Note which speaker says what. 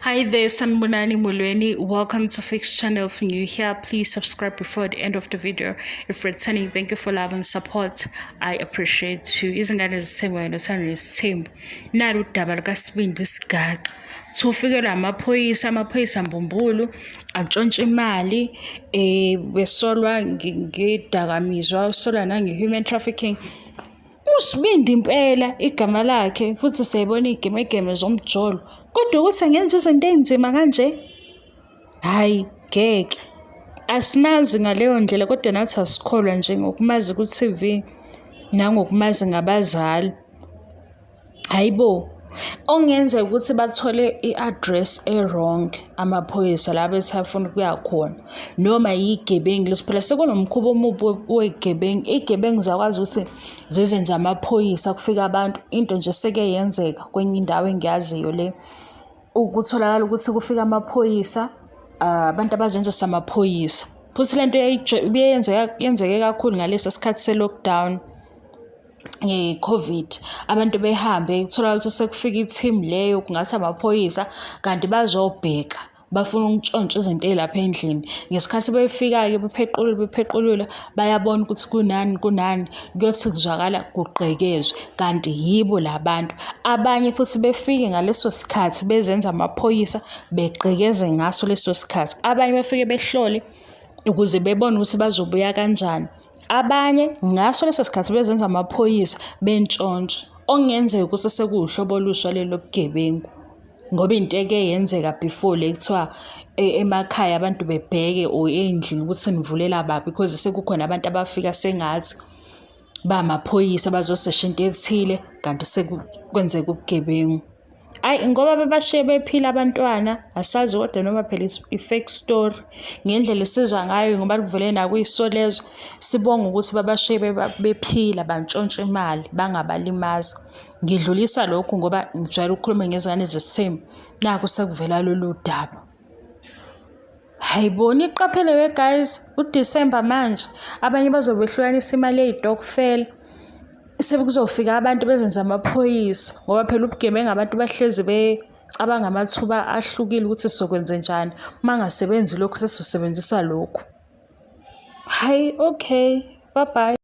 Speaker 1: Hi there, Sanbonani Mulweni. Welcome to Fix Channel. If you're new here, please subscribe before the end of the video. If returning, thank you for love and support. I appreciate you. Izingane zithemba wena sithanda isithembu. Nalo udaba likaSibindi Sigaqa. Thufikela amaphoyisa Mbumbulu antshontsha imali besolwa ngedakamizwa, usolwa nange-human trafficking. uSibindi impela igama lakhe futhi siyayibona igeme zomjolo, kodwa ukuthi angenza izinto ey'nzima kanje, hhayi ngeke. Asimazi ngaleyo ndlela, kodwa nathi asikholwa nje ngokumazi ku-TV nangokumazi ngabazali. Hayibo, okungenzeka ukuthi bathole i-address e-wrong amaphoyisa la bethi afuna ukuya khona, noma yigebengu phela sekunomkhuba omubi wegebengu. Iy'gebengu ziyakwazi ukuthi zizenze amaphoyisa kufika abantu. Into nje seke yenzeka kwenye indawo engiyaziyo le, ukutholakala ukuthi kufika amaphoyisa, abantu abazenza samaphoyisa. Futhi le nto yenzeke kakhulu ngaleso sikhathi se-lockdown nge-COVID. Abantu behambe kutholakala ukuthi sekufika i-team leyo kungathi amaphoyisa, kanti bazobheka, bafuna ukuntshontsha izinto ey'lapha endlini. Ngesikhathi befika-ke bephequlula bayabona ukuthi kunani kuyothi kuzwakala kugqekezwe, kanti yibo la bantu. Abanye futhi befike ngaleso sikhathi bezenza amaphoyisa begqekeze ngaso leso sikhathi. Abanye befike behlole ukuze bebone ukuthi bazobuya kanjani. Abanye ngaso leso sikhathi bezenza amaphoyisa bentshontsha. Okungenzeka ukuthi sekuwuhlobo olusha lelo bugebengu, ngoba into yenzeka before le kuthiwa emakhaya abantu bebheke or endlini ukuthi nivulela ba, because sekukhona abantu abafika sengathi ba amaphoyisa bazosesha into ethile, kanti sekukwenzeka ubugebengu. Ayi, ngoba bebashiye bephila abantwana asazi, kodwa noma phela i-fake story ngendlela esizwa ngayo, ngoba kuvele nakuy'so lezo. Sibonga ukuthi babashiye bephila bantshontsha imali bangabalimazi. Ngidlulisa lokhu ngoba ngijwayele ukukhuluma ngezingane zesithembu. Nakhu sekuvela lolu daba. Hayibo, niqaphele guys, uDisemba manje abanye bazobe behlukanisa imali ey'tokfela. Sekuzofika abantu bezenza amaphoyisa, ngoba phela ubugebengu abantu bahlezi becabanga amathuba ahlukile ukuthi sizokwenza njani. Uma ngasebenzi lokhu sesisebenzisa lokhu. Hayi, okay, bye bye.